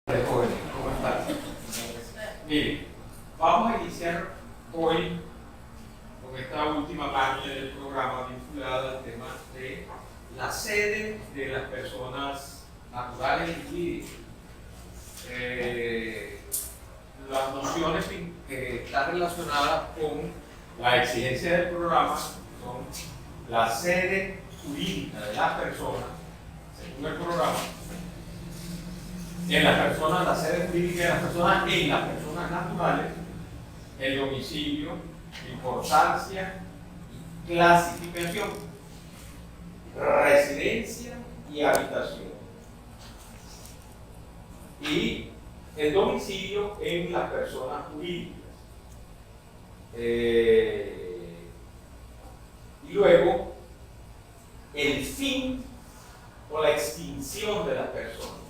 Jóvenes, ¿cómo están? Miren, vamos a iniciar hoy con esta última parte del programa vinculada al tema de la sede de las personas naturales y jurídicas. Las nociones que están relacionadas con la exigencia del programa son la sede jurídica de las personas, según el programa, en las personas, la sede jurídica de las personas, en las personas naturales, el domicilio, importancia y clasificación, residencia y habitación. Y el domicilio en las personas jurídicas. Y luego, el fin o la extinción de las personas.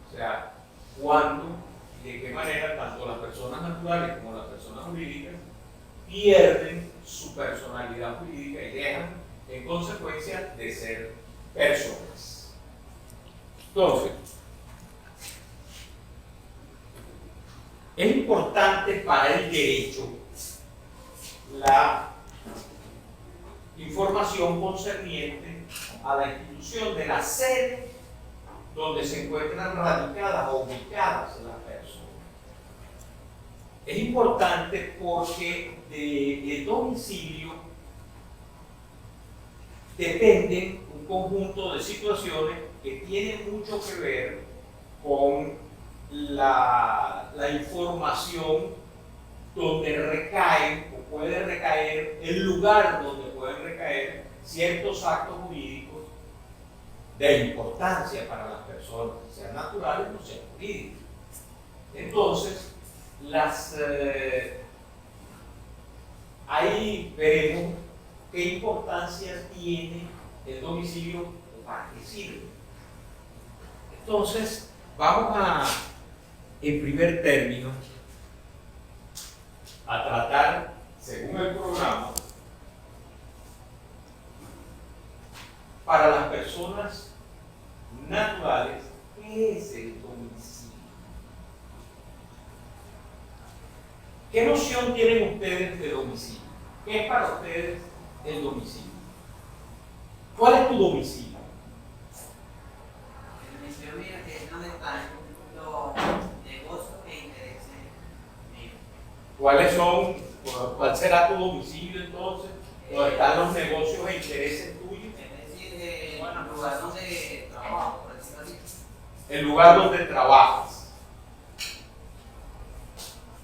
O sea, cuándo y de qué manera tanto las personas naturales como las personas jurídicas pierden su personalidad jurídica y dejan en consecuencia de ser personas. Entonces, es importante para el derecho la información concerniente a la institución de la sede donde se encuentran radicadas o ubicadas las personas. Es importante porque del domicilio dependen un conjunto de situaciones que tienen mucho que ver con la información donde recaen o puede recaer, el lugar donde pueden recaer ciertos actos jurídicos de importancia para las personas, sean naturales o sean jurídicas. Entonces, ahí veremos qué importancia tiene el domicilio o para qué sirve. Entonces, vamos en primer término, a tratar, según el programa, para las personas naturales, ¿qué es el domicilio? ¿Qué noción tienen ustedes de domicilio? ¿Qué es para ustedes el domicilio? ¿Cuál es tu domicilio? El domicilio mío es donde están los negocios e intereses míos. ¿Cuál será tu domicilio entonces? ¿Dónde están los negocios e intereses tuyos? Es decir, bueno, el lugar donde trabajo, por decirlo así. El lugar donde trabajas.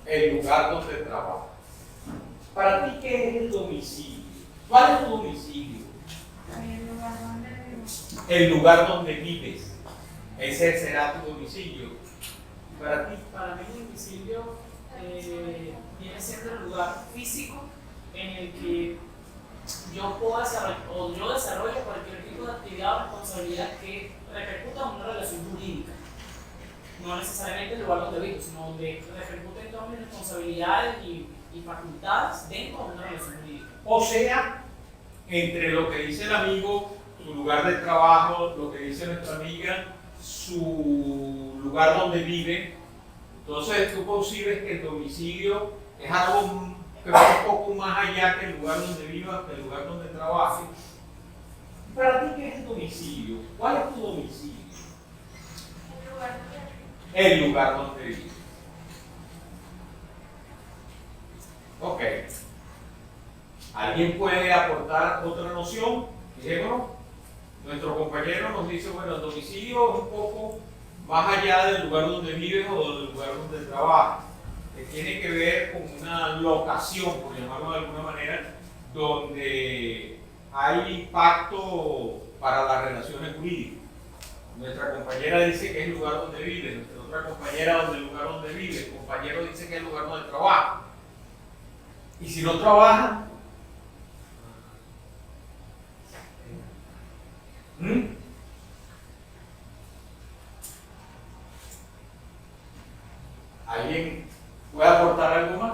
El lugar donde trabajas. ¿Para ti qué es el domicilio? ¿Cuál es tu domicilio? El lugar donde vivo. El lugar donde vives. Ese será tu domicilio. ¿Para ti? Para mí el domicilio viene siendo el lugar físico en el que yo puedo desarrollar o yo desarrollo cualquier tipo de actividad o responsabilidad que repercuta en una relación jurídica. No necesariamente el lugar donde vivo, sino donde repercute en todas mis responsabilidades y facultades dentro de una relación jurídica. O sea, entre lo que dice el amigo, su lugar de trabajo, lo que dice nuestra amiga, su lugar donde vive. Entonces tú concibes que el domicilio es algo que va un poco más allá que el lugar donde vivas, que el lugar donde trabajes. ¿Para ti qué es el domicilio? ¿Cuál es tu domicilio? El lugar donde vivo. El lugar donde vives. Ok. ¿Alguien puede aportar otra noción? Fijémonos. Nuestro compañero nos dice, bueno, el domicilio es un poco más allá del lugar donde vives o del lugar donde trabajas, que tiene que ver con una locación, por llamarlo de alguna manera, donde hay impacto para las relaciones jurídicas. Nuestra compañera dice que es el lugar donde vive, nuestra otra compañera el lugar donde vive, el compañero dice que es el lugar donde trabaja. Y si no trabaja, ¿alguien puede aportar algo más?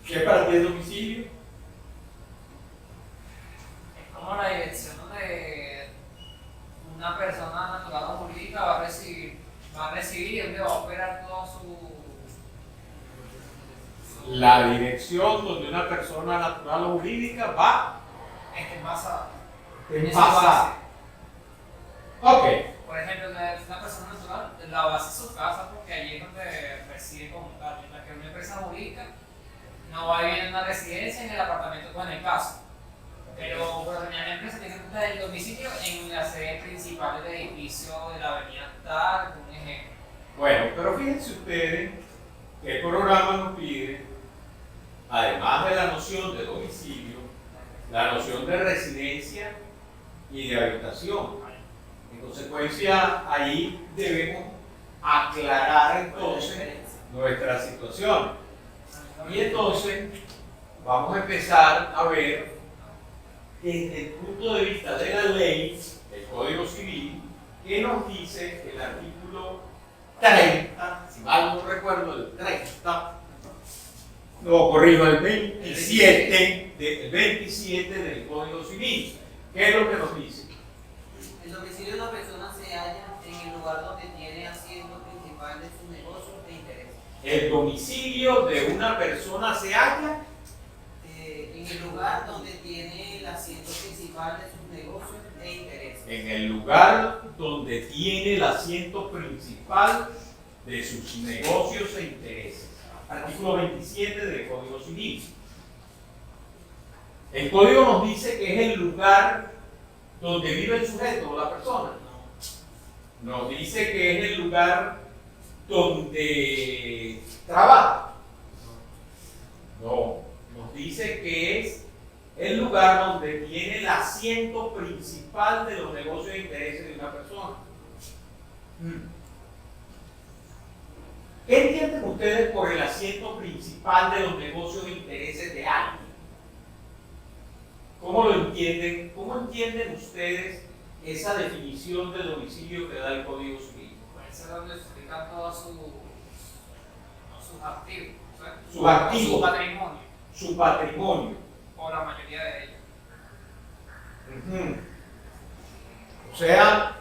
¿Qué es para ti el domicilio? Es como la dirección de una persona natural o jurídica la dirección donde una persona natural o jurídica va Envasada. en Esa base. base. Ok, Por ejemplo, una persona natural, la base es su casa porque allí es donde reside como tal. Mientras que una empresa jurídica no va a vivir en una residencia en el apartamento, bueno, en casa. Pero por lo general la empresa tiene que estar el domicilio en la sede principal del edificio de la avenida tal, un ejemplo. bueno, pero fíjense ustedes que el programa nos pide, además de la noción de domicilio, la noción de residencia y de habitación. En consecuencia, ahí debemos aclarar entonces nuestra situación. Y entonces vamos a empezar a ver desde el punto de vista de la ley, el Código Civil, que nos dice el artículo 30, si mal no recuerdo, el 30, no, corrijo, el 27, el 27 del Código Civil. ¿Qué es lo que nos dice? El domicilio de una persona se halla en el lugar donde tiene asiento principal de sus negocios e intereses. El domicilio de una persona se halla En el lugar donde tiene el asiento principal de sus negocios e intereses. en el lugar donde tiene el asiento principal de sus negocios e intereses. Artículo 27 del Código Civil. El código nos dice que es el lugar donde vive el sujeto o la persona. Nos dice que es el lugar donde trabaja. No, nos dice que es el lugar donde tiene el asiento principal de los negocios e intereses de una persona. ¿Qué entienden ustedes por el asiento principal de los negocios e intereses de alguien? ¿Cómo lo entienden? ¿Cómo entienden ustedes esa definición de domicilio que da el Código Civil? Puede ser donde se explican todos sus activos, o sea, Sus activos. su patrimonio, Su patrimonio. o la mayoría de ellos. Ujú. O sea,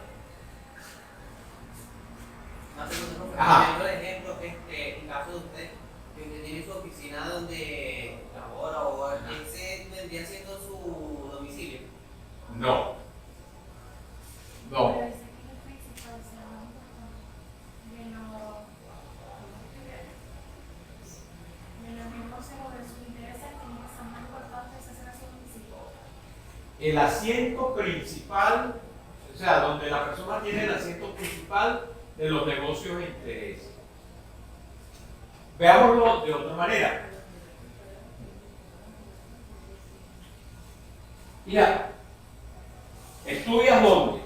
Ajá. Por ejemplo, en caso de usted, que usted tiene su oficina donde labora o ese vendría siendo su domicilio. no. Pero No. ese aquí es el principal, o sea, de los negocios o de sus intereses tiene que ser más importante ese sea su domicilio. El asiento principal, o sea, donde la persona tiene el asiento principal de los negocios e intereses. Veámoslo de otra manera. Mira, ¿estudias dónde?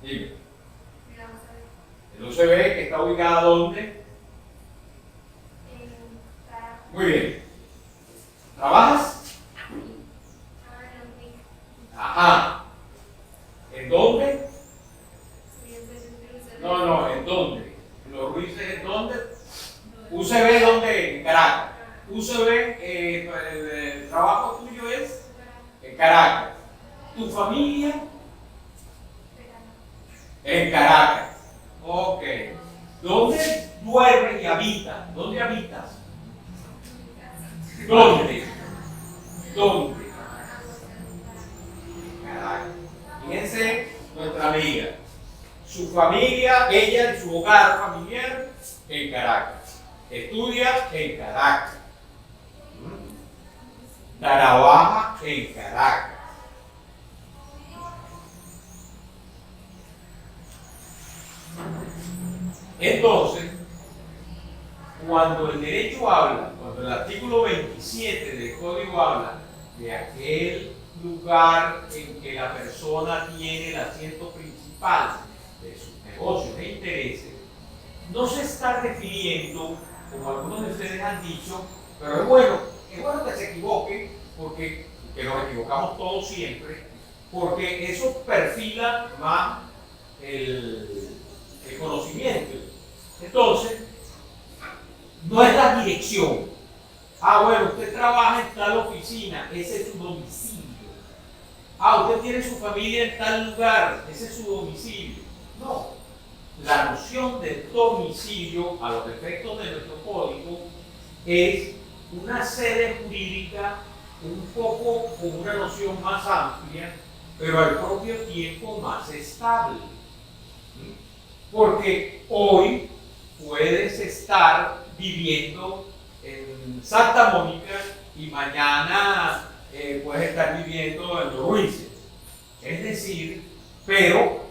Dime. Mira, vamos a ver. El UCB que está ubicado ¿dónde? Para Muy bien. ¿Trabajas? ahora en el pico. Ajá. ¿En dónde? Sí, No, ¿en dónde? ¿Los Ruices en dónde? UCB, ¿dónde? En Caracas. UCB, el trabajo tuyo es en Caracas. ¿Tu familia? En Caracas. Ok. ¿Dónde duermes y habitas? ¿Dónde habitas? ¿Dónde? ¿Dónde? Caracas. Fíjense, nuestra amiga. Su familia, ella en su hogar familiar en Caracas. Estudia en Caracas. Trabaja en Caracas. Entonces, cuando el derecho habla, cuando el artículo 27 del código habla de aquel lugar en que la persona tiene el asiento principal de sus negocios e intereses, no se está refiriendo, como algunos de ustedes han dicho, pero es bueno que se equivoquen, porque que nos equivocamos todos siempre, porque eso perfila más el conocimiento. Entonces, no es la dirección. Ah, bueno, usted trabaja en tal oficina, ese es su domicilio. Ah, usted tiene su familia en tal lugar, ese es su domicilio. No. La noción de domicilio, a los efectos de nuestro código, es una sede jurídica un poco con una noción más amplia, pero al propio tiempo más estable. ¿Sí? Porque hoy puedes estar viviendo en Santa Mónica y mañana puedes estar viviendo en Los Ruices. Es decir, pero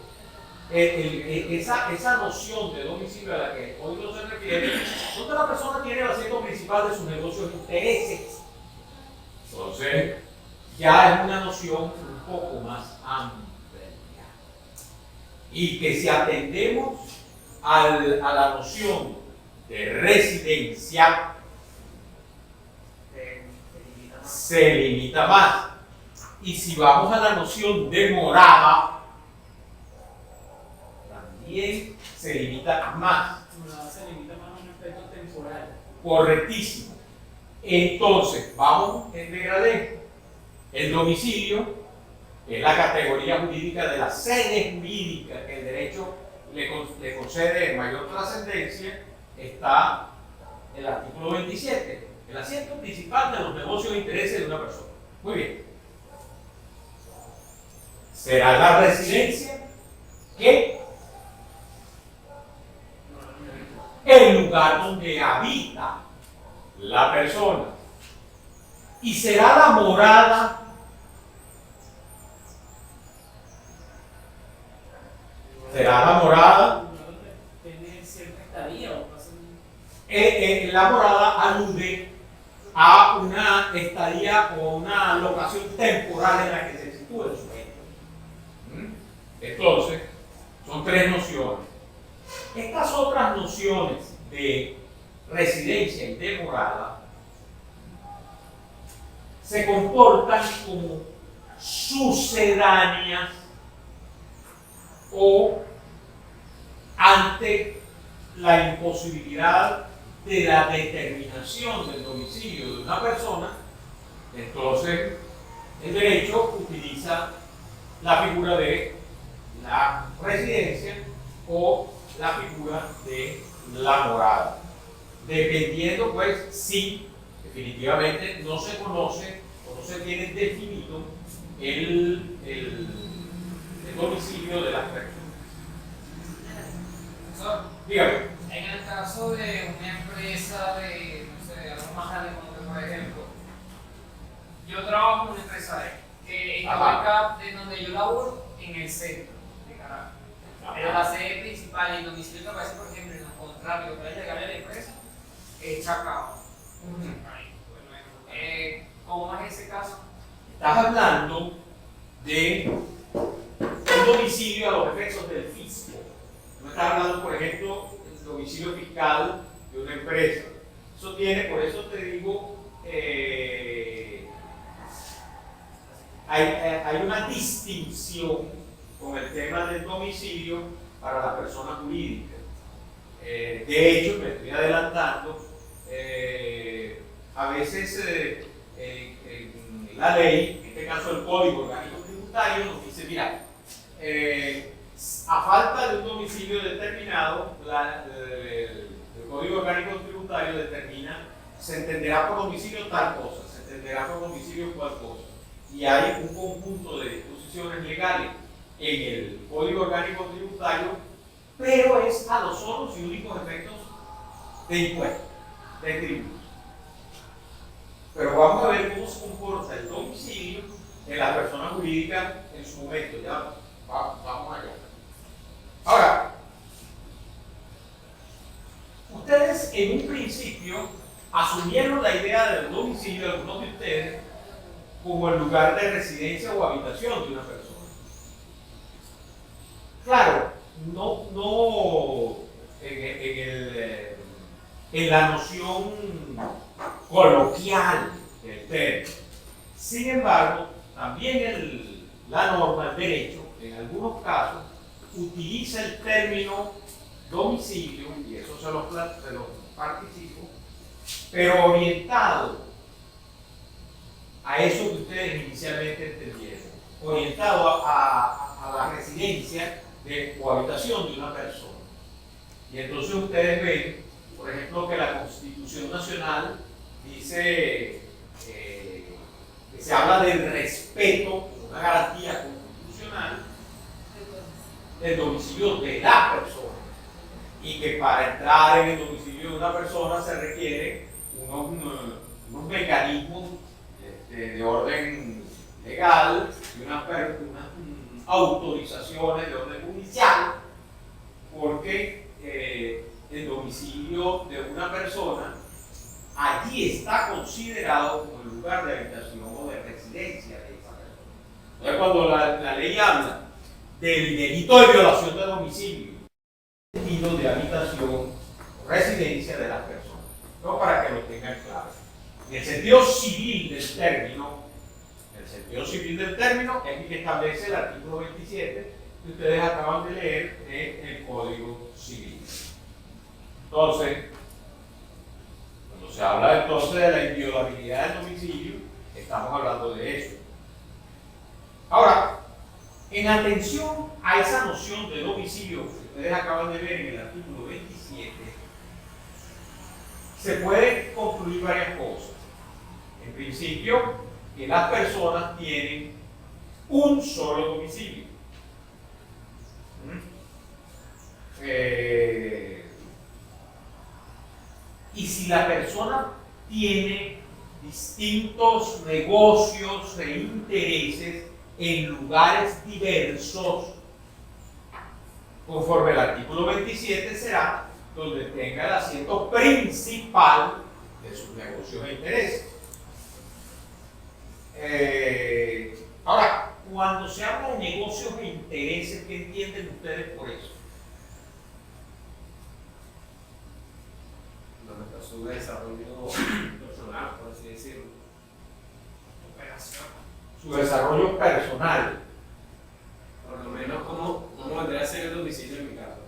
esa noción de domicilio a la que hoy no se refiere, donde la persona tiene el asiento principal de sus negocios e intereses. Entonces, ya es una noción un poco más amplia. Y que si atendemos a la noción de residencia, se limita más. Y si vamos a la noción de morada, también se limita más. Se limita más a un aspecto temporal. Correctísimo. Entonces, vamos en degradé. El domicilio es la categoría jurídica de la sede jurídica que el derecho le concede mayor trascendencia. Está el artículo 27, el asiento principal de los negocios e intereses de una persona. Muy bien. Será la residencia que el lugar donde habita la persona, y será la morada Tiene cierta estadía o pasa la morada alude a una estadía o una locación temporal en la que se sitúa el sujeto. Entonces, son tres nociones. Estas otras nociones de residencia y de morada se comportan como sucedáneas o ante la imposibilidad de la determinación del domicilio de una persona. Entonces el derecho utiliza la figura de la residencia o la figura de la morada, dependiendo pues si definitivamente no se conoce o no se tiene definido el domicilio de las personas. Profesor, Dígame. en el caso de una empresa de, no sé, algo más grande como que, por ejemplo, yo trabajo en una empresa que está ubicada de donde yo laboro en el centro de Caracas. Pero la sede principal y el domicilio que aparece, por ejemplo, en el contrario que es legal de la empresa, es Chacao. ¿Cómo es ese caso? Estás hablando de un domicilio a los efectos del fisco. No estás hablando, por ejemplo, del domicilio fiscal de una empresa. Eso tiene, por eso te digo, hay una distinción con el tema del domicilio para la persona jurídica. De hecho, me estoy adelantando, a veces en la ley, en este caso el Código Orgánico Tributario, nos dice, mira, a falta de un domicilio determinado, el Código Orgánico Tributario determina, se entenderá por domicilio tal cosa, se entenderá por domicilio cual cosa. Y hay un conjunto de disposiciones legales en el Código Orgánico Tributario, pero es a los solos y únicos efectos de impuestos, de tributos. Pero vamos a ver cómo se comporta el domicilio en la persona jurídica en su momento. Ya vamos allá. Ahora, ustedes en un principio asumieron la idea del domicilio de algunos de ustedes como el lugar de residencia o habitación de una persona. Claro, no en la noción coloquial del término. Sin embargo, también la norma, el derecho, en algunos casos, utiliza el término domicilio, y eso se los participo, pero orientado a eso que ustedes inicialmente entendieron, orientado a la residencia o habitación de una persona. Y entonces ustedes ven, por ejemplo, que la Constitución Nacional dice que se habla del respeto, una garantía constitucional del domicilio de la persona, y que para entrar en el domicilio de una persona se requieren unos mecanismos de orden legal y unas autorizaciones de orden judicial, porque el domicilio de una persona allí está considerado como el lugar de habitación o de residencia de esa persona. Entonces, cuando la ley habla del delito de violación de domicilio, sentido de habitación o residencia de las personas, no, para que lo tengan claro. En el sentido civil del término, es el que establece el artículo 27 que ustedes acaban de leer del Código Civil. Entonces, cuando se habla entonces de la inviolabilidad del domicilio, estamos hablando de eso. Ahora, en atención a esa noción de domicilio que ustedes acaban de ver en el artículo 27, se pueden concluir varias cosas. En principio, que las personas tienen un solo domicilio. Y si la persona tiene distintos negocios e intereses en lugares diversos, conforme al artículo 27 será donde tenga el asiento principal de sus negocios e intereses. Ahora, cuando se habla de negocios e intereses, ¿qué entienden ustedes por eso? Donde está su desarrollo personal, por así decirlo. Operación. Su desarrollo personal. Por lo menos, ¿cómo vendría a ser el domicilio en mi caso?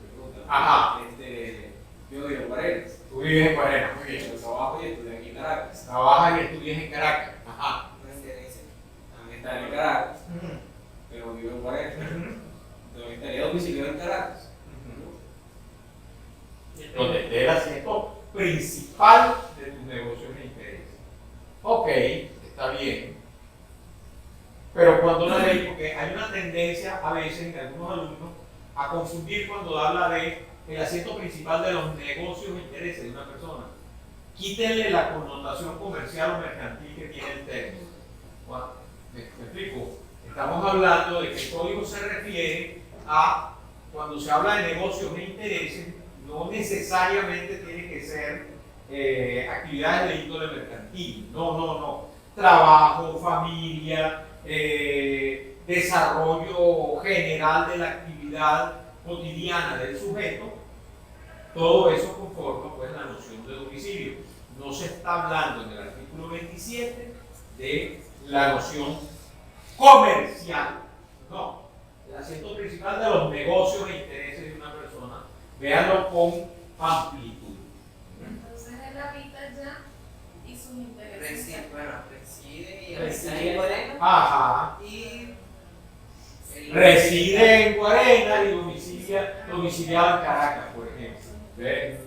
Ajá. Yo vivo en Paredes. Tú vives en Guarena, muy bien. Yo trabajo y estudio aquí en Caracas. Trabajas y estudias en Caracas. Ajá. También estaré en Caracas, pero vivo en Paredes. Entonces estaría domiciliado en Caracas. Donde esté el asiento principal de tus negocios e intereses. Ok, está bien. Pero cuando la ley, porque hay una tendencia a veces en algunos alumnos a confundir cuando habla de el asiento principal de los negocios e intereses de una persona. Quítenle la connotación comercial o mercantil que tiene el término. ¿Me explico? Estamos hablando de que el código se refiere a cuando se habla de negocios e intereses, no necesariamente tiene que ser actividades de índole mercantil. No. Trabajo, familia, desarrollo general de la actividad cotidiana del sujeto, todo eso conforma pues la noción de domicilio. No se está hablando en el artículo 27 de la noción comercial, no, el asiento principal de los negocios e intereses de una persona, véanlo con amplitud. Entonces él habita allá y sus intereses. Reside y Reside. habita en Guarena. Ajá. Y Reside en Guarena y domiciliado en Caracas, por ejemplo. ¿Ven?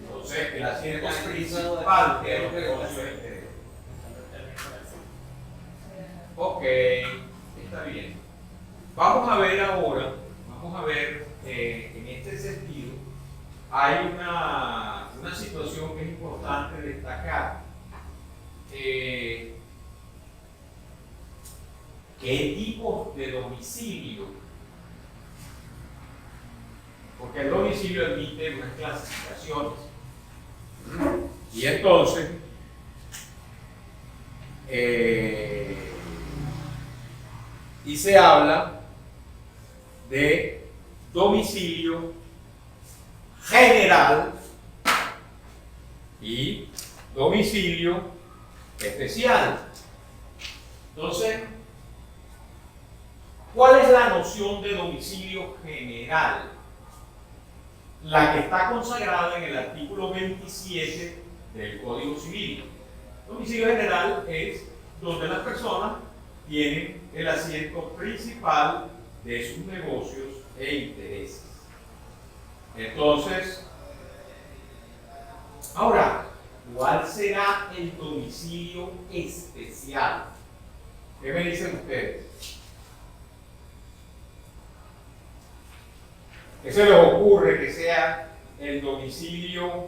Entonces, el asiento principal de los negocios e intereses. Ok, está bien. Vamos a ver ahora, en este sentido, hay una situación que es importante destacar. ¿Qué tipos de domicilio? Porque el domicilio admite unas clasificaciones. Y entonces, y se habla de domicilio general y domicilio especial. Entonces, ¿cuál es la noción de domicilio general? La que está consagrada en el artículo 27 del Código Civil. Domicilio general es donde las personas tienen el asiento principal de sus negocios e intereses. Entonces, Ahora, ¿cuál será el domicilio especial? ¿Qué me dicen ustedes? ¿Qué se les ocurre que sea el domicilio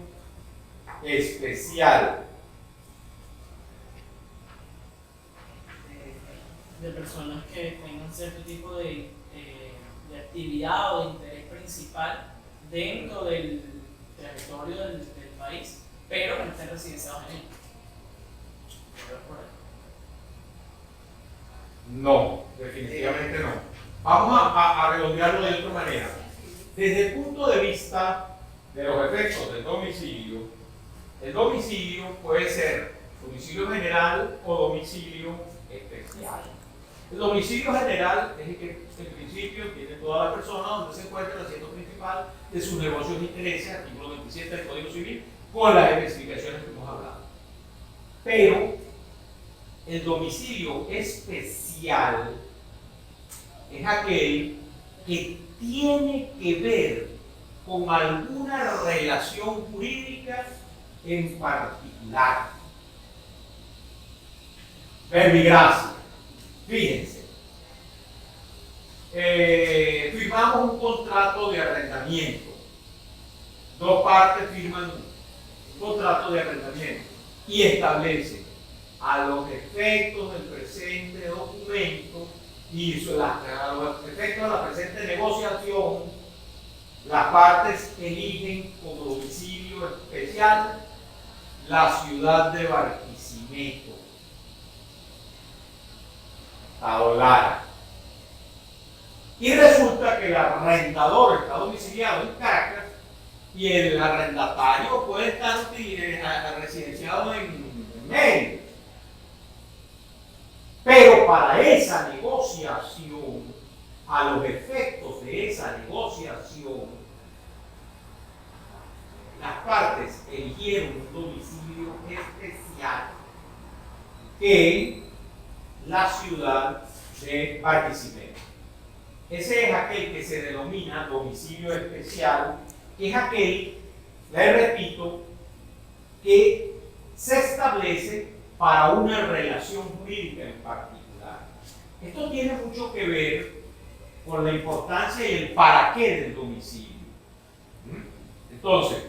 especial? De personas que tengan cierto tipo de actividad o de interés principal dentro del territorio del país, pero que no estén residenciados en él. Por ahí. No, definitivamente no. Vamos a redondearlo de otra manera. Desde el punto de vista de los efectos del domicilio, el domicilio puede ser domicilio general o domicilio especial. El domicilio general es el que en principio tiene toda la persona donde se encuentra el asiento principal de sus negocios e intereses, artículo 27 del Código Civil, con las especificaciones que hemos hablado. Pero el domicilio especial es aquel que tiene que ver con alguna relación jurídica en particular. Verbigracia. Fíjense, firmamos un contrato de arrendamiento. Dos partes firman un contrato de arrendamiento y establecen a los efectos del presente documento y a los efectos de la presente negociación, las partes eligen como domicilio especial la ciudad de Barquisimeto, Estado Lara. Y resulta que el arrendador está domiciliado en Caracas y el arrendatario puede estar residenciado en Mérida. Pero para esa negociación, a los efectos de esa negociación, las partes eligieron un domicilio especial en la ciudad de Barquisimeto. Ese es aquel que se denomina domicilio especial, que es aquel, les repito, que se establece para una relación jurídica en particular. Esto tiene mucho que ver con la importancia y el para qué del domicilio. Entonces,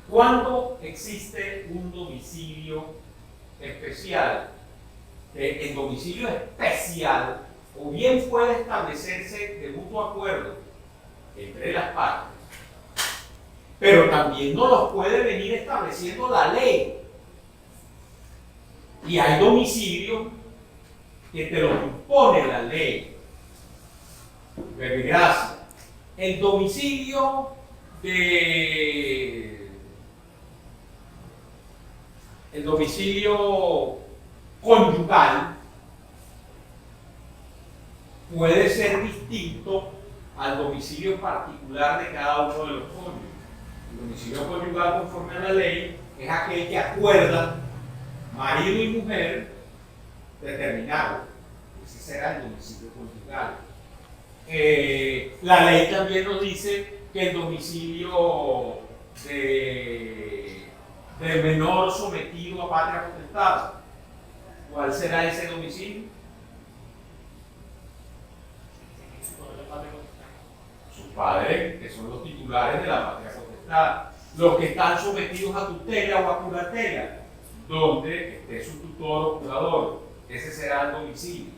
¿cuándo existe un domicilio especial? El domicilio especial o bien puede establecerse de mutuo acuerdo entre las partes, pero también no los puede venir estableciendo la ley. Y hay domicilios que te lo impone la ley. Verbigracia. El domicilio conyugal puede ser distinto al domicilio particular de cada uno de los cónyuges. El domicilio conyugal, conforme a la ley, es aquel que acuerda marido y mujer determinado. Ese será el domicilio conyugal. La ley también nos dice que el domicilio del menor sometido a patria potestad, ¿cuál será ese domicilio? Sus padres, que son los titulares de la patria potestad, los que están sometidos a tutela o a curatela, donde esté su tutor o curador, ese será el domicilio.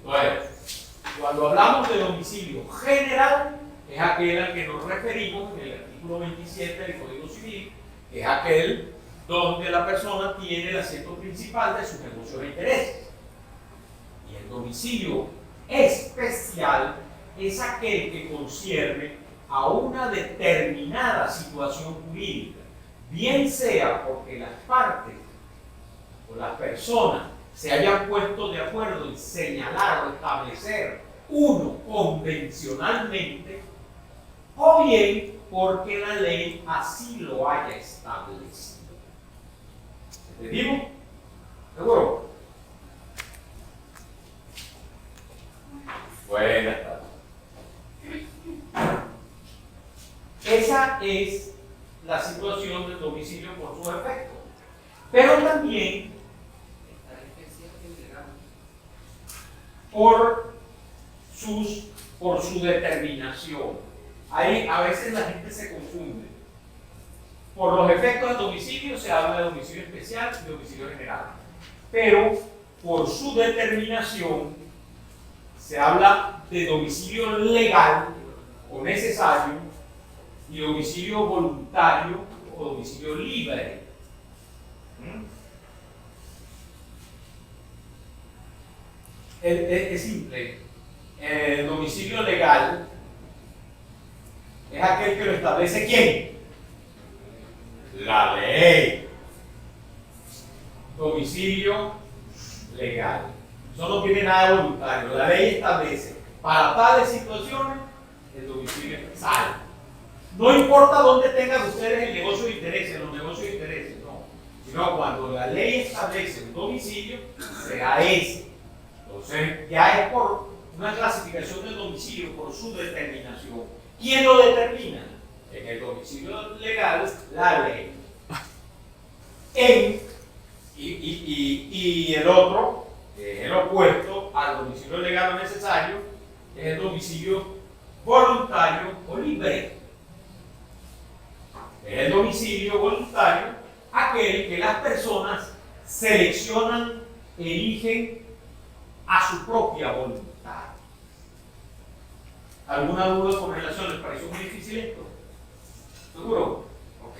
Entonces, cuando hablamos de domicilio general, es aquel al que nos referimos en el artículo 27 del Código Civil, que es aquel donde la persona tiene el asiento principal de sus negocios e intereses. Y el domicilio especial es aquel que concierne a una determinada situación jurídica, bien sea porque las partes o las personas se hayan puesto de acuerdo en señalar o establecer uno convencionalmente, o bien porque la ley así lo haya establecido. ¿Entendimos? ¿Seguro? Buenas tardes. Esa es la situación del domicilio por sus efectos. Pero también por su determinación. Ahí a veces la gente se confunde. Por los efectos del domicilio se habla de domicilio especial y domicilio general. Pero por su determinación se habla de domicilio legal o necesario y domicilio voluntario o domicilio libre. Es simple. El domicilio legal es aquel que lo establece ¿quién? La ley. Domicilio legal. Eso no tiene nada de voluntario. La ley establece para tales situaciones el domicilio especial. No importa dónde tengan ustedes el negocio de intereses, los negocios de intereses, no. Sino cuando la ley establece un domicilio, será ese. Entonces, ya es por una clasificación del domicilio, por su determinación. ¿Quién lo determina? En el domicilio legal, la ley. Y el otro, el opuesto al domicilio legal o necesario, es el domicilio voluntario o libre. Es el domicilio voluntario aquel que las personas seleccionan, eligen a su propia voluntad. ¿Alguna duda con relación? ¿Les pareció muy difícil esto? ¿Seguro? Ok.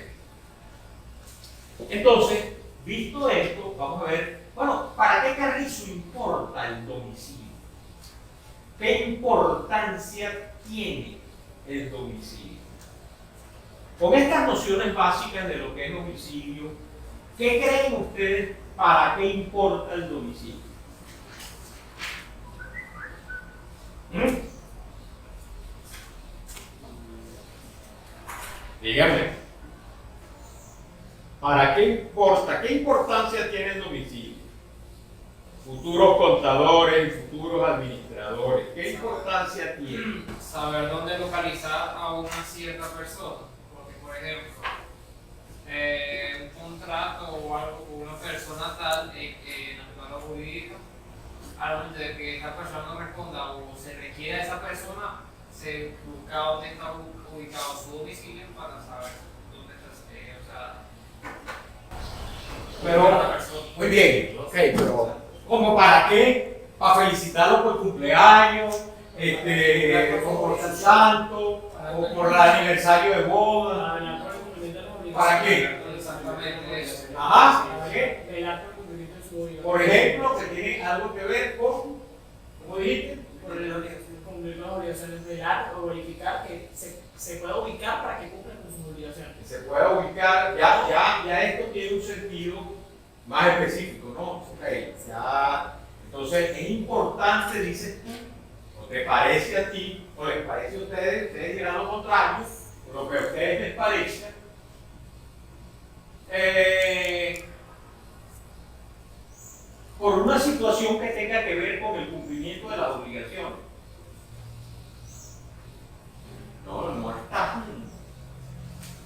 Entonces, visto esto, vamos a ver, bueno, ¿para qué carrizo importa el domicilio? ¿Qué importancia tiene el domicilio? Con estas nociones básicas de lo que es domicilio, ¿qué creen ustedes para qué importa el domicilio? Dígame. ¿Para qué importa? ¿Qué importancia tiene el domicilio? Futuros contadores y futuros administradores, ¿qué importancia tiene? Saber dónde localizar a una cierta persona. Porque, por ejemplo, un contrato o algo con una persona tal que no lo jurídico, al momento de que esa persona no responda o se requiere a esa persona, se busca dónde está ubicado su domicilio para saber dónde está, Pero, la persona. muy bien, ok, pero ¿como para qué? ¿Para felicitarlo por cumpleaños? ¿O por su santo? ¿O por el aniversario de boda? ¿Para qué? Exactamente eso. Ajá, ¿para qué? Velar por el cumplimiento de su obligación. Por ejemplo, que tiene algo que ver con, ¿cómo dijiste? Por cumplir las obligaciones, velar o verificar que se pueda ubicar para que cumplan con sus obligaciones. Que se pueda ubicar, ya esto tiene un sentido más específico, ¿no? Ok, ya, entonces es importante, dices tú, o te parece a ti, o les parece a ustedes dirán lo contrario, o lo que a ustedes les parezca, por una situación que tenga que ver con el cumplimiento de las obligaciones.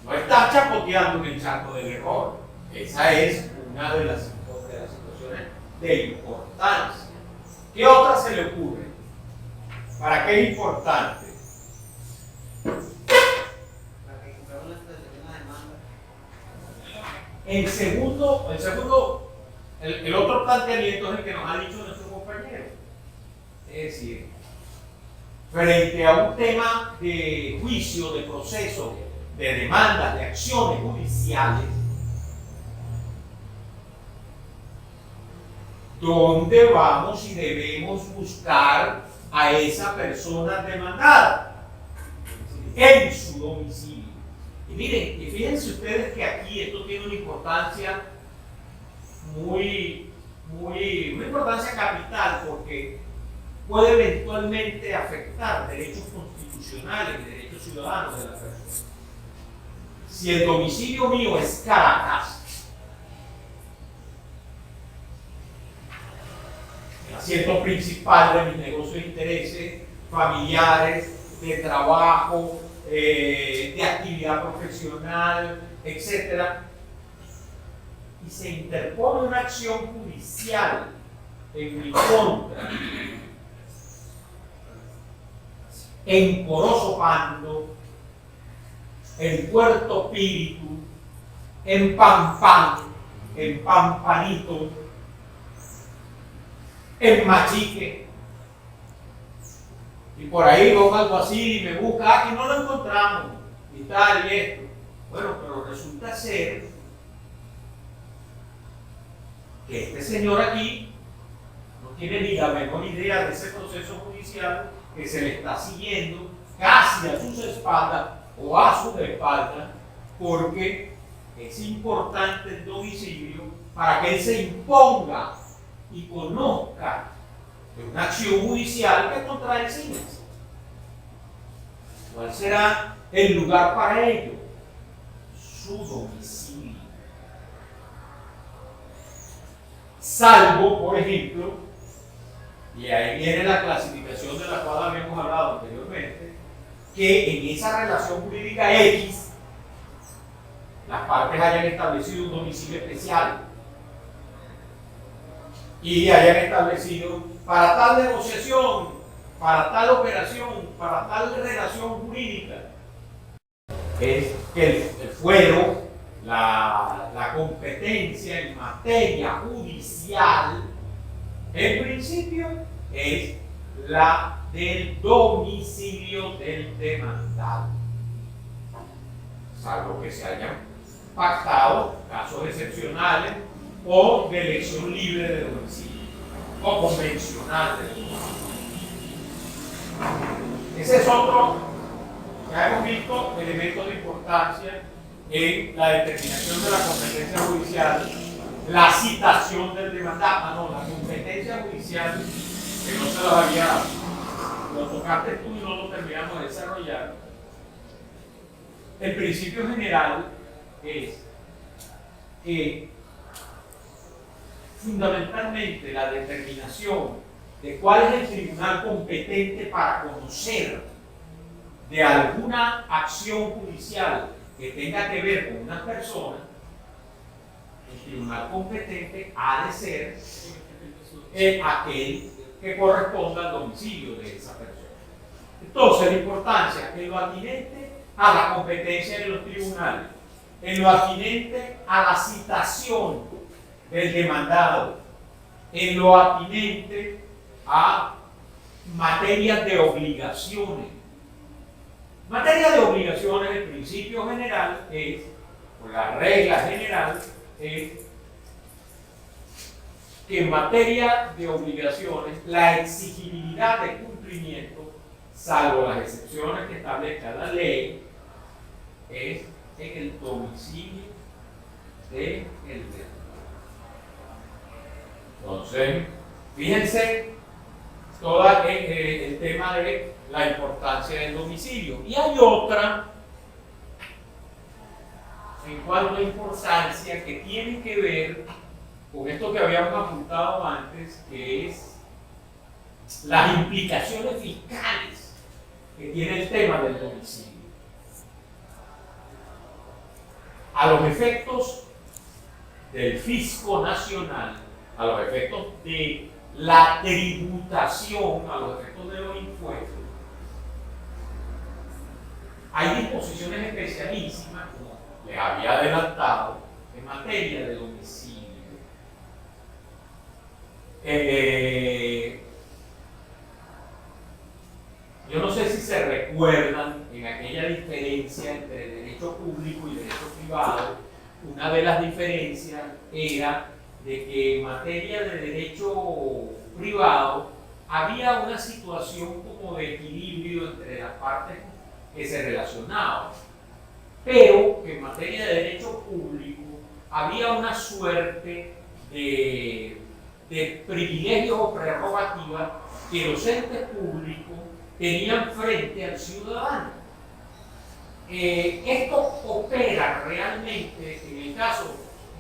No estás chapoteando en el charco del error. Esa es una de las situaciones de importancia. ¿Qué otra se le ocurre? ¿Para qué es importante? Para que compremos una situación de una demanda. El otro planteamiento es el que nos ha dicho nuestro compañero. Es decir, frente a un tema de juicio, de proceso, de demandas, de acciones judiciales, ¿dónde vamos y debemos buscar a esa persona demandada? En su domicilio. Y miren, y fíjense ustedes que aquí esto tiene una importancia una importancia capital, porque puede eventualmente afectar derechos constitucionales y derechos ciudadanos de la persona. Si el domicilio mío es Caracas, el asiento principal de mis negocios de intereses familiares, de trabajo, de actividad profesional, etc., y se interpone una acción judicial en mi contra, en Corozo Pando, en Puerto Píritu, en Pampán, en Pampanito, en Machique, y por ahí va un alguacil y me busca, que no lo encontramos, y tal y esto. Bueno, pero resulta ser que este señor aquí no tiene ni la menor idea de ese proceso judicial que se le está siguiendo casi a sus espaldas o a sus espaldas, porque es importante el domicilio para que él se imponga y conozca de una acción judicial que contra él se inicia. ¿Cuál será el lugar para ello? Su domicilio. Salvo, por ejemplo, y ahí viene la clasificación de la cual habíamos hablado anteriormente, que en esa relación jurídica X las partes hayan establecido un domicilio especial y hayan establecido para tal negociación, para tal operación, para tal relación jurídica, es que el fuero, la competencia en materia judicial, en principio, es la del domicilio del demandado, salvo que se hayan pactado casos excepcionales o de elección libre de domicilio o convencional de domicilio. Ese es otro, ya hemos visto, elemento de importancia en la determinación de la competencia judicial, la citación del demandado, la competencia judicial, que no se la había, lo tocaste tú y no lo terminamos de desarrollar. El principio general es que fundamentalmente la determinación de cuál es el tribunal competente para conocer de alguna acción judicial que tenga que ver con una persona, el tribunal competente ha de ser aquel que corresponda al domicilio de esa persona. Entonces, la importancia en lo atinente a la competencia de los tribunales, en lo atinente a la citación del demandado, en lo atinente a materias de obligaciones. Materia de obligaciones, el principio general es, o la regla general es, que en materia de obligaciones la exigibilidad de cumplimiento, salvo las excepciones que establezca la ley, es en el domicilio del demandado. Entonces, fíjense todo el tema de la importancia del domicilio. Y hay otra en cuanto a importancia que tiene que ver con esto que habíamos apuntado antes, que es las implicaciones fiscales que tiene el tema del domicilio. A los efectos del fisco nacional, a los efectos de la tributación, a los efectos de los impuestos, hay disposiciones especialísimas, como les había adelantado, en materia de domicilio. Yo no sé si se recuerdan en aquella diferencia entre derecho público y derecho privado. Una de las diferencias era de que en materia de derecho privado había una situación como de equilibrio entre las partes que se relacionaban, pero que en materia de derecho público había una suerte de privilegios o prerrogativas que los entes públicos tenían frente al ciudadano. Esto opera realmente en el caso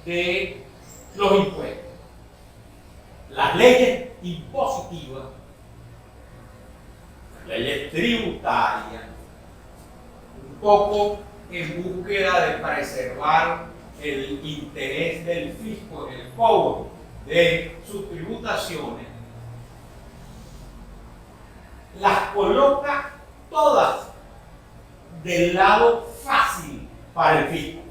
de los impuestos. Las leyes impositivas, las leyes tributarias, un poco en búsqueda de preservar el interés del fisco en el cobro de sus tributaciones, las coloca todas del lado fácil para el fisco.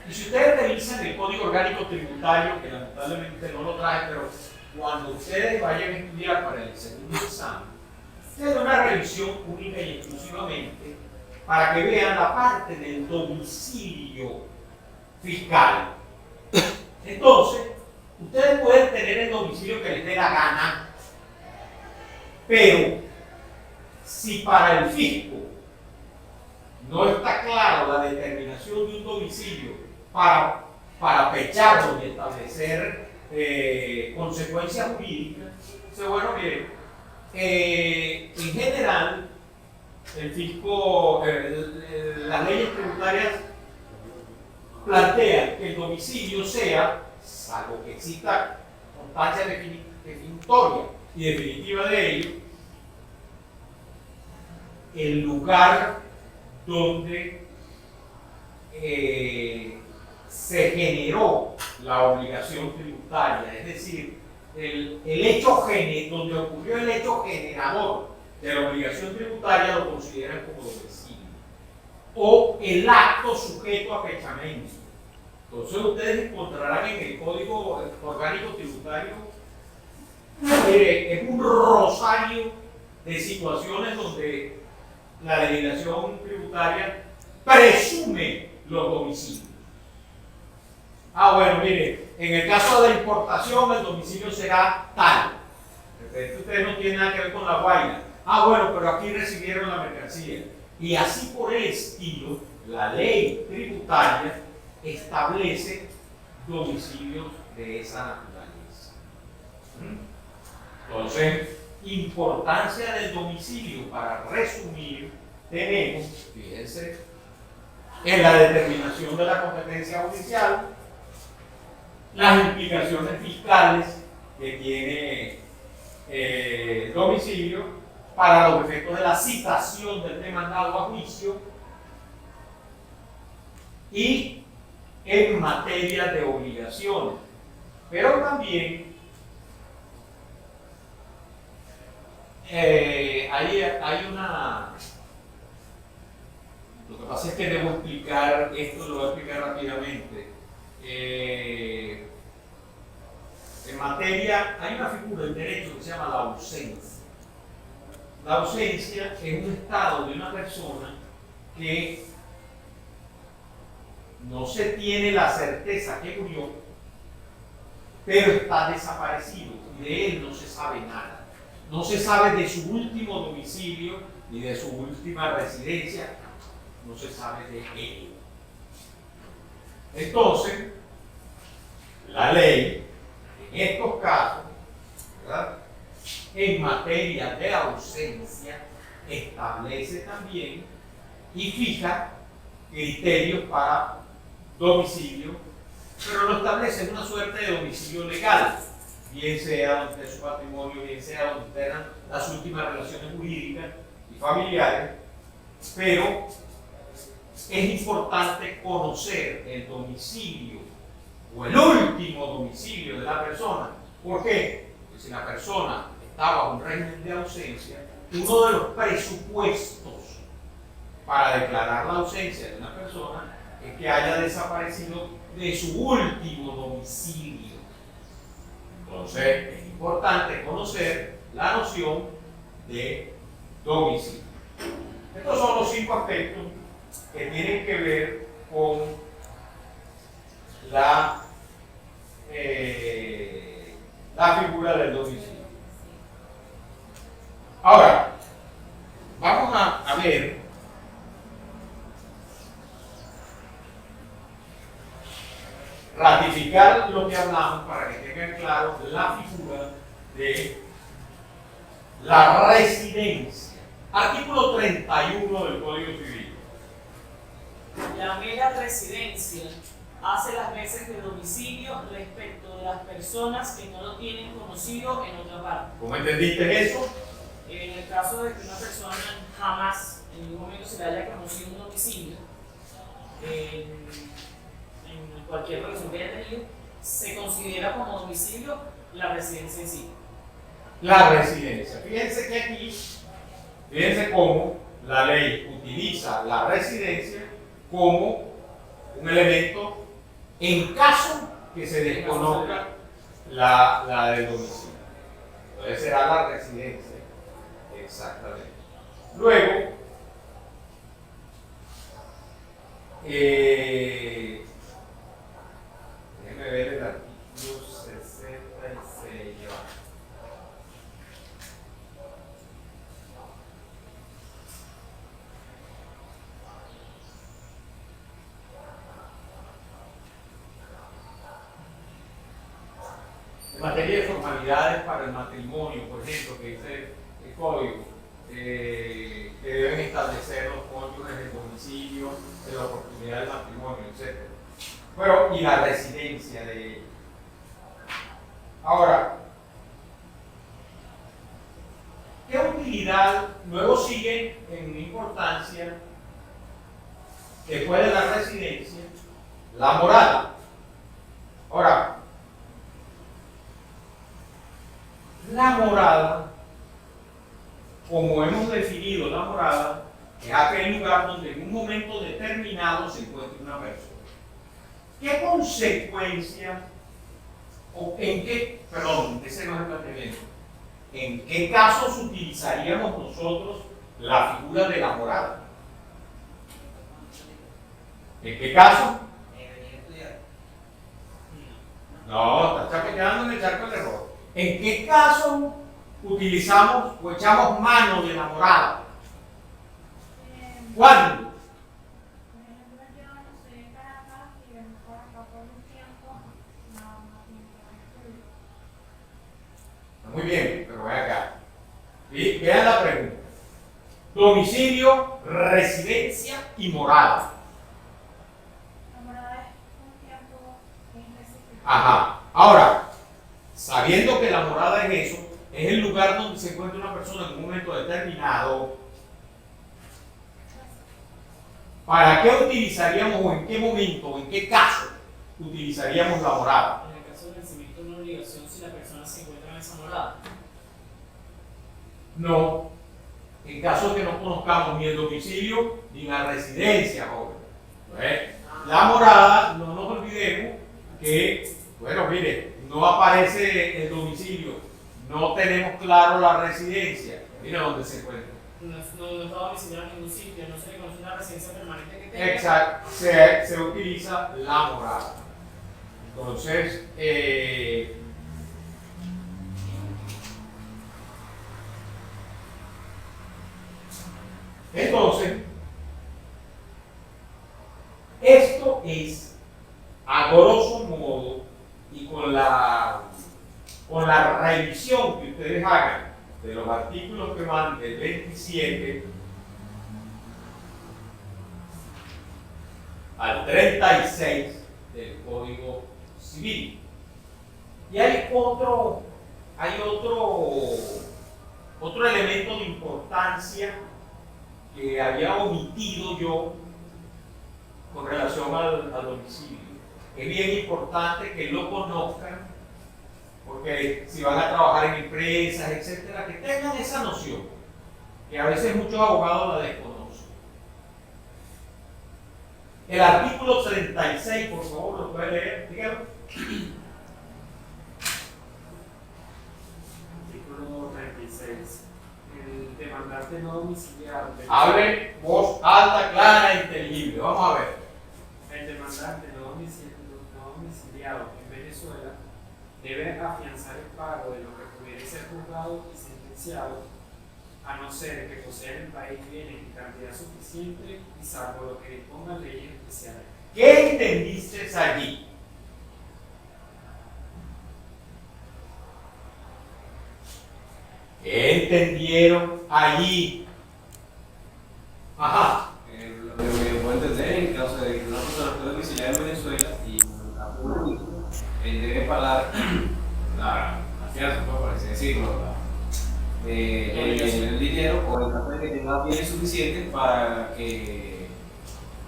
Y si ustedes revisan el Código Orgánico Tributario, que lamentablemente no lo traje, pero cuando ustedes vayan a estudiar para el segundo examen, ustedes den una revisión única y exclusivamente para que vean la parte del domicilio fiscal. Entonces, ustedes pueden tener el domicilio que les dé la gana, pero si para el fisco no está claro la determinación de un domicilio para fecharlo y establecer consecuencias jurídicas, entonces, bueno, miren, en general, el fisco, las leyes tributarias plantean que el domicilio sea, salvo que exista constancia definitoria y definitiva de ello, el lugar donde se generó la obligación tributaria, es decir, el hecho donde ocurrió el hecho generador de la obligación tributaria lo consideran como domicilio, o el acto sujeto a fechamento. Entonces ustedes encontrarán en el Código Orgánico Tributario es un rosario de situaciones donde la legislación tributaria presume los domicilios. Bueno, mire, en el caso de la importación el domicilio será tal. Ustedes no tienen nada que ver con la guaina. Bueno, pero aquí recibieron la mercancía. Y así por el estilo, la ley tributaria establece domicilios de esa naturaleza. Entonces, importancia del domicilio, para resumir, tenemos, fíjense, en la determinación de la competencia judicial, las implicaciones fiscales que tiene domicilio para los efectos de la citación del demandado a juicio y en materia de obligaciones, pero también hay una... Lo que pasa es que debo explicar esto, lo voy a explicar rápidamente. En materia, hay una figura del derecho que se llama la ausencia. La ausencia es un estado de una persona que no se tiene la certeza que murió, pero está desaparecido y de él no se sabe nada. No se sabe de su último domicilio ni de su última residencia, no se sabe de él. Entonces, la ley, en estos casos, ¿verdad?, en materia de ausencia, establece también y fija criterios para domicilio, pero lo establece en una suerte de domicilio legal, bien sea donde esté su patrimonio, bien sea donde tengan las últimas relaciones jurídicas y familiares, pero es importante conocer el domicilio o el último domicilio de la persona. ¿Por qué? Porque si la persona está bajo un régimen de ausencia, uno de los presupuestos para declarar la ausencia de una persona es que haya desaparecido de su último domicilio. Entonces, es importante conocer la noción de domicilio. Estos son los 5 aspectos que tienen que ver con la figura del domicilio. Ahora, vamos a ver ratificar lo que hablamos para que tengan claro la figura de la residencia. Artículo 31 del Código Civil. La mera residencia hace las veces de domicilio respecto de las personas que no lo tienen conocido en otra parte. ¿Cómo entendiste eso? En el caso de que una persona jamás en ningún momento se le haya conocido un domicilio, en cualquier relación que haya tenido, se considera como domicilio la residencia en sí. La residencia. Fíjense que aquí, fíjense cómo la ley utiliza la residencia como un elemento en caso que se desconozca la del domicilio. Entonces será la residencia. Exactamente. Luego, déjenme ver el artículo 66. Ya va. En materia de formalidades para el matrimonio, por ejemplo, que dice el código, que deben establecer los cónyuges del domicilio, de la oportunidad del matrimonio, etc. Bueno, y la residencia de ellos. Ahora, ¿qué utilidad luego sigue en importancia después de la residencia? La morada. Ahora, la morada, como hemos definido la morada, es aquel lugar donde en un momento determinado se encuentra una persona. ¿Qué consecuencia o en qué, perdón, ese no es el planteamiento, en qué casos utilizaríamos nosotros la figura de la morada? ¿En qué caso? Venir a estudiar. No, está chapeteando en el charco del error. ¿En qué caso utilizamos o echamos mano de la morada? ¿Cuándo? Por ejemplo, yo no soy de Caracas y vengo por acá por un tiempo, no tiempo de estudio. Muy bien, pero ven acá. Y vean la pregunta. Domicilio, residencia y morada. La morada es un tiempo en específico. Ajá. Ahora, sabiendo que la morada es eso, es el lugar donde se encuentra una persona en un momento determinado, ¿para qué utilizaríamos o en qué momento o en qué caso utilizaríamos la morada? En el caso del vencimiento de una obligación, si la persona se encuentra en esa morada. No, en caso que no conozcamos ni el domicilio ni la residencia, joven. ¿Ves? La morada, no nos olvidemos que, bueno, mire, no aparece el domicilio, no tenemos claro la residencia, mira dónde se encuentra. No está domiciliado en ningún sitio, no se le conoce una residencia permanente que tenga. Exacto, se utiliza la morada. Entonces, esto es, a grosso modo, y con la revisión que ustedes hagan de los artículos que van del 27 al 36 del Código Civil. Y hay otro elemento de importancia que había omitido yo con relación al domicilio. Es bien importante que lo conozcan, porque si van a trabajar en empresas, etcétera, que tengan esa noción, que a veces muchos abogados la desconocen. El artículo 36, por favor, lo puede leer, dígalo. Artículo 36. El demandante no domiciliado. Hable voz alta, clara e inteligible. Vamos a ver. El demandante no domiciliado en Venezuela debe afianzar el pago de lo que pudiera ser juzgado y sentenciado, a no ser que posea en el país bienes en cantidad suficiente y salvo lo que dispongan leyes especiales. ¿Qué entendiste allí? ¿Qué entendieron allí? Ajá. Lo que me puedo entender en caso de que una persona esté domiciliada en Venezuela y él debe pagar la fianza, pues, por así decirlo, el dinero, o en caso de que tenga bienes suficientes para que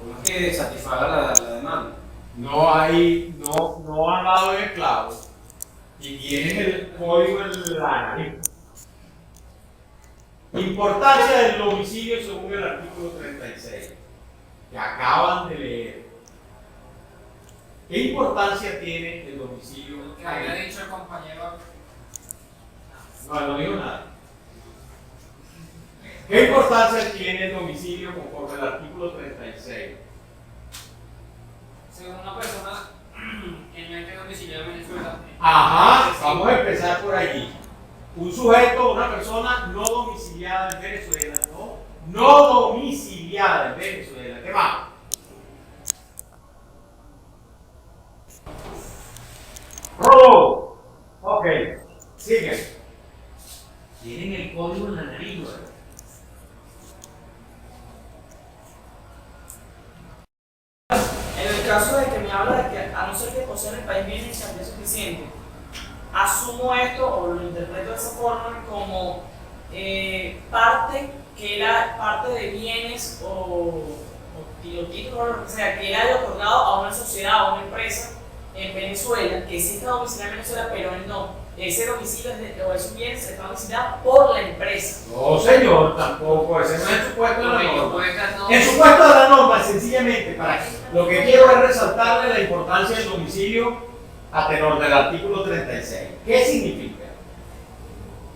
¿Cómo es que satisfaga la demanda? No hay, no han dado en el clavo y tienes el código en la nariz. Importancia del domicilio según el artículo 36, que acaban de leer. ¿Qué importancia tiene el domicilio? Que había dicho el compañero. No digo nada. ¿Qué importancia tiene el domicilio conforme al artículo 36? Según una persona que no esté domiciliada en Venezuela. Ajá, vamos a empezar por allí. Un sujeto, una persona no domiciliada en Venezuela, no domiciliada en Venezuela. ¿Qué más? Robo. Ok, sigue. Tienen el código en la nariz, ¿verdad? En el caso de que me habla de que a no ser que posea en el país bienes en cantidad suficiente, asumo esto o lo interpreto de esa forma como parte de bienes o títulos o lo que sea que él haya otorgado a una sociedad o a una empresa en Venezuela que sí está domiciliada en Venezuela, pero él no. Ese domicilio o esos bienes está domiciliado por la empresa. No, señor, tampoco. Ese no es el supuesto de la Porque yo norma. puedo estar no. El supuesto de la norma, sencillamente, lo que quiero es resaltarle la importancia del domicilio a tenor del artículo 36. ¿Qué significa?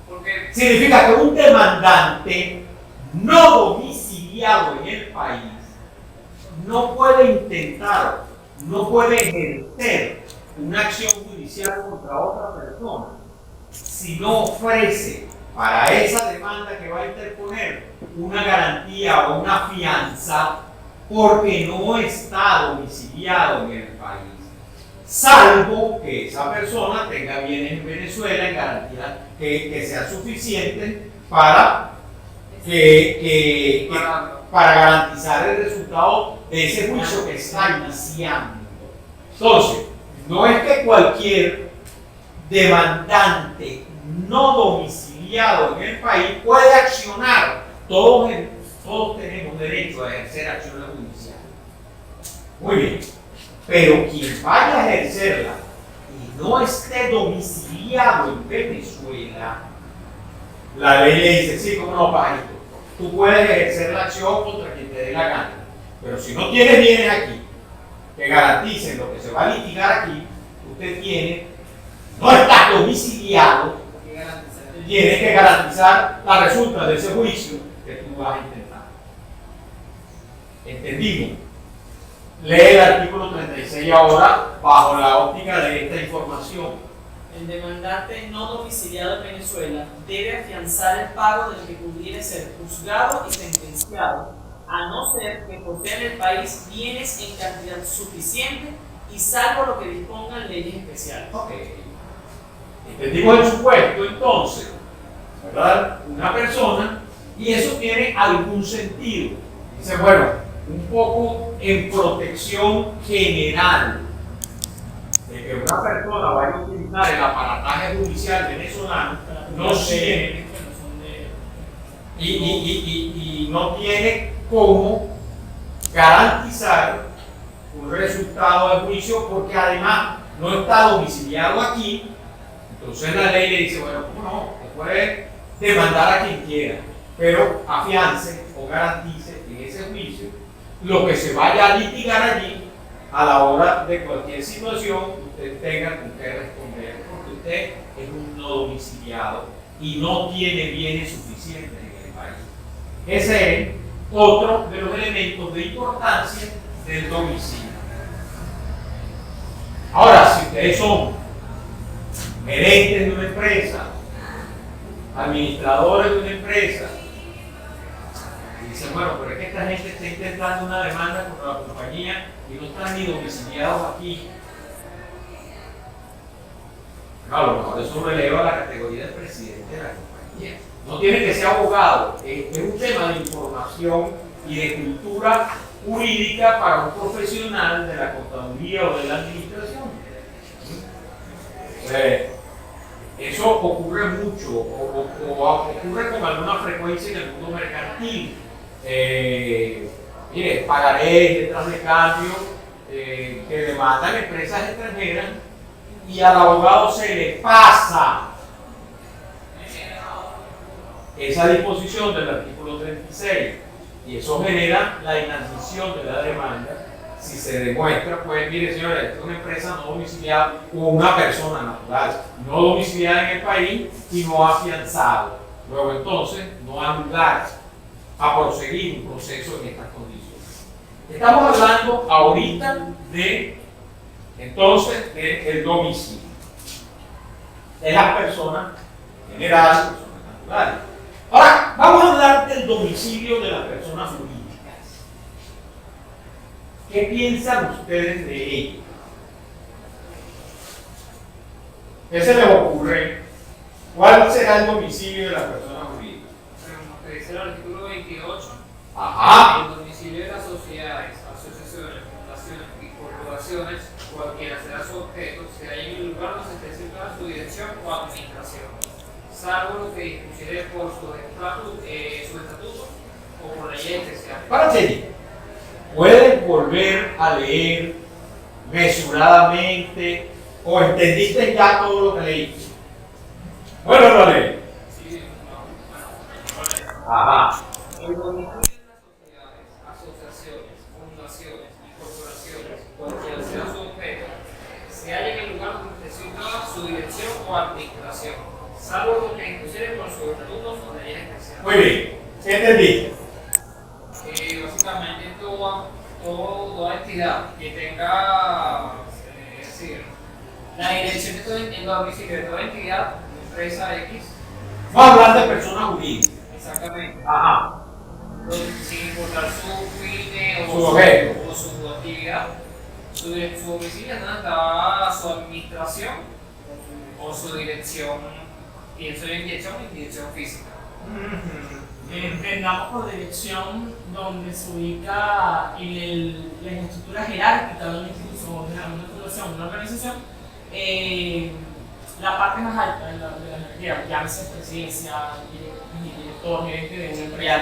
Porque Significa que un demandante no domiciliado en el país no puede intentar, no puede ejercer una acción judicial contra otra persona si no ofrece para esa demanda que va a interponer una garantía o una fianza porque no está domiciliado en el país, salvo que esa persona tenga bienes en Venezuela en garantía que sea suficiente para para garantizar el resultado de ese juicio que está iniciando. Entonces, no es que cualquier demandante no domiciliado en el país puede accionar. Todos tenemos derecho a ejercer acciones judiciales. Muy bien. Pero quien vaya a ejercerla y no esté domiciliado en Venezuela, la ley le dice, sí, cómo no, pajarito, tú puedes ejercer la acción contra quien te dé la gana. Pero si no tienes bienes aquí que garanticen lo que se va a litigar aquí, usted no está domiciliado, tiene que garantizar la resulta de ese juicio que tú vas a intentar. ¿Entendimos? Lee el artículo 36 ahora bajo la óptica de esta información. El demandante no domiciliado en Venezuela debe afianzar el pago del que pudiera ser juzgado y sentenciado, a no ser que posea en el país bienes en cantidad suficiente y salvo lo que dispongan leyes especiales. Ok. Entendimos el supuesto entonces, ¿verdad? Una persona, y eso tiene algún sentido. Dice, bueno, un poco en protección general de que una persona vaya a utilizar el aparataje judicial venezolano, no tiene y no tiene cómo garantizar un resultado de juicio porque además no está domiciliado aquí. Entonces la ley le dice, bueno, ¿cómo no? Usted puede demandar a quien quiera, pero afiance o garantice en ese juicio lo que se vaya a litigar allí a la hora de cualquier situación que usted tenga con qué responder, porque usted es un no domiciliado y no tiene bienes suficientes en el país. Ese es otro de los elementos de importancia del domicilio. Ahora, si ustedes son gerentes de una empresa, administradores de una empresa, y dicen, bueno, pero es que esta gente está intentando una demanda contra la compañía y no están ni domiciliados aquí. Claro, a lo mejor eso releva a la categoría del presidente de la compañía. No tiene que ser abogado, es un tema de información y de cultura jurídica para un profesional de la contaduría o de la administración. Eso ocurre mucho o ocurre con alguna frecuencia en el mundo mercantil. mire, pagaré letras de cambio que demandan empresas extranjeras y al abogado se le pasa esa disposición del artículo 36 y eso genera la inadmisión de la demanda si se demuestra, pues mire señores, esta es una empresa no domiciliada o una persona natural, no domiciliada en el país y no afianzado. Luego entonces no hay lugar a proseguir un proceso en estas condiciones. Estamos hablando ahorita de entonces del domicilio de las personas generales, personas naturales. Ahora, vamos a hablar del domicilio de las personas jurídicas. ¿Qué piensan ustedes de ello? ¿Qué se les ocurre? ¿Cuál será el domicilio de las personas jurídicas? Como te dice el artículo 28, Ajá. el domicilio de las sociedades, asociaciones, fundaciones y corporaciones, cualquiera será su objeto, se halla en el lugar donde esté situada su dirección o administración, salvo lo que dispusiere por su estatuto o por ley especial. Párate. ¿Pueden volver a leer mesuradamente o entendiste ya todo lo que leíste? Bueno, lo leí. Sí, no, Ajá. el domicilio de las sociedades, asociaciones, fundaciones y corporaciones, cualquiera sea su objeto, se halla en el lugar donde esté situada su dirección o administración, salvo lo que dispusiere por sus estatutos o leyes especiales. Muy bien. ¿Qué entendiste? Básicamente toda entidad que tenga, es decir, la dirección de todo el domicilio de toda entidad, empresa X, Vamos a hablar de personas jurídicas. exactamente, Ajá. sin importar su fin Su objeto. o su actividad, su domicilio es donde está su administración o su dirección, pienso en dirección física. Entendamos por dirección donde se ubica la estructura jerárquica de una institución, de una fundación, una organización, la parte más alta de la jerarquía, llámese presidencia, director, gerente de una empresa.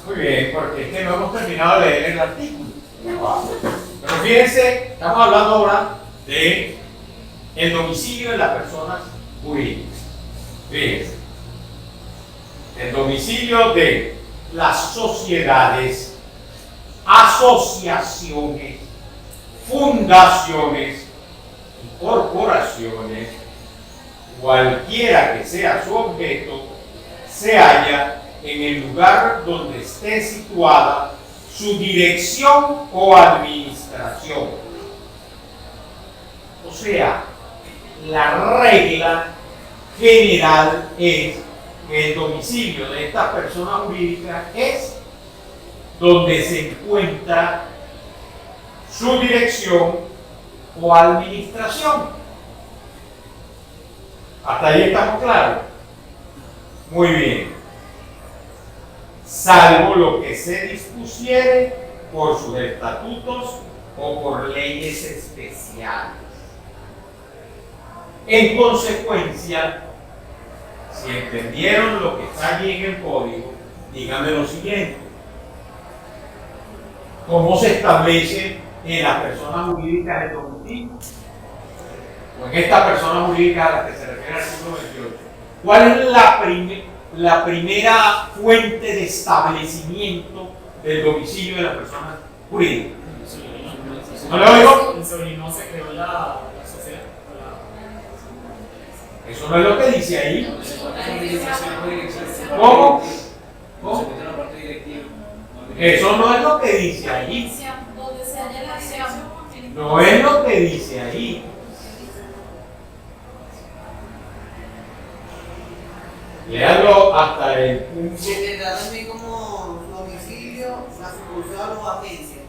Muy bien, porque es que no hemos terminado de leer el artículo. Pero fíjense, estamos hablando ahora de el domicilio de las personas jurídicas. Fíjense. El domicilio de las sociedades, asociaciones, fundaciones y corporaciones, cualquiera que sea su objeto, se halla en el lugar donde esté situada su dirección o administración. O sea, la regla general es que el domicilio de esta persona jurídica es donde se encuentra su dirección o administración. ¿Hasta ahí estamos claros? Muy bien. Salvo lo que se dispusiere por sus estatutos o por leyes especiales. En consecuencia, si entendieron lo que está allí en el código, díganme lo siguiente. ¿Cómo se establece en las personas jurídicas el domicilio? O en esta persona jurídica a la que se refiere el artículo 28. ¿Cuál es la primera fuente de establecimiento del domicilio de la persona jurídica? ¿No le oigo? No se creó la sociedad. Eso no es lo que dice ahí. ¿Cómo? ¿Cómo? Eso no es lo que dice ahí. Donde se halla la acción. No es lo que dice ahí. Léalo hasta el punto. Se tendrá también como domicilio, la sucursal o agencia.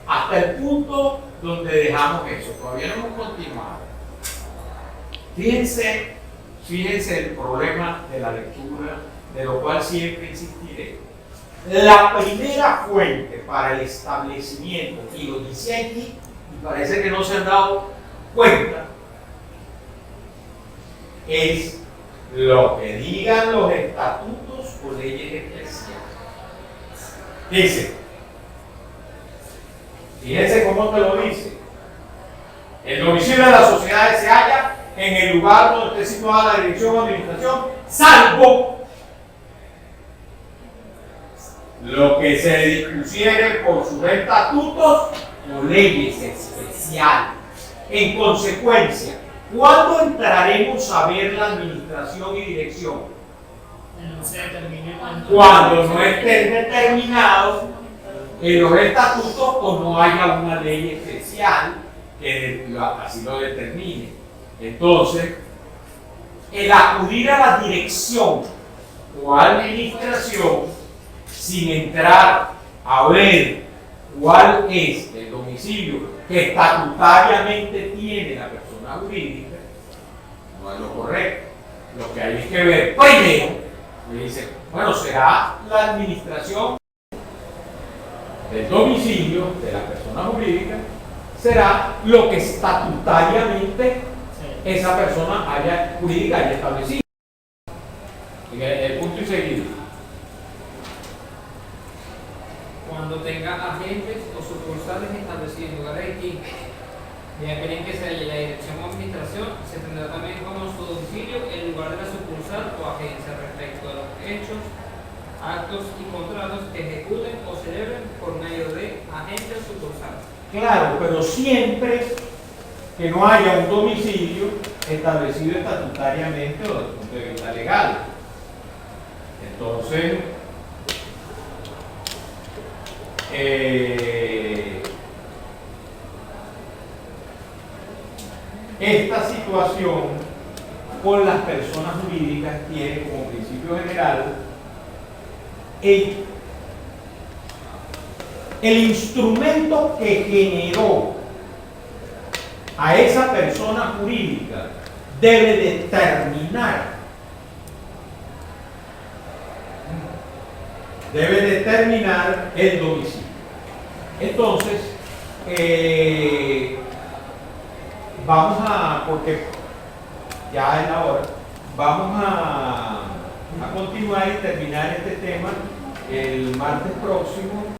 Hasta el punto donde dejamos eso. Todavía no hemos continuado. Fíjense el problema de la lectura, de lo cual siempre insistiré. La primera fuente para el establecimiento, y lo dice aquí, y parece que no se han dado cuenta, es lo que digan los estatutos o leyes especiales. Dice, Fíjense cómo te lo dice. El domicilio de las sociedades se halla en el lugar donde esté situada la dirección o administración, salvo lo que se dispusiere por sus estatutos o leyes especiales. En consecuencia, ¿cuándo entraremos a ver la administración y dirección? No se determine Cuando no estén determinados en los estatutos o no haya una ley especial que así lo determine. Entonces, el acudir a la dirección o administración sin entrar a ver cuál es el domicilio que estatutariamente tiene la persona jurídica, no es lo correcto. Lo que hay es que ver primero, le dice, bueno, será la administración del domicilio de la persona jurídica, será lo que estatutariamente esa persona jurídica haya establecido. El punto y seguido. Cuando tenga agentes o sucursales establecidos en lugares distintos, de aquel en que se halle la dirección o administración, se tendrá también como su domicilio el lugar de la sucursal o agencia respecto a los hechos, actos y contratos que ejecuten o celebren por medio de agentes o sucursales. Claro, pero siempre que no haya un domicilio establecido estatutariamente o desde el punto de vista legal. Entonces, esta situación con las personas jurídicas tiene como principio general el instrumento que generó a esa persona jurídica debe determinar el domicilio. Entonces, porque ya es la hora, vamos a continuar y terminar este tema el martes próximo.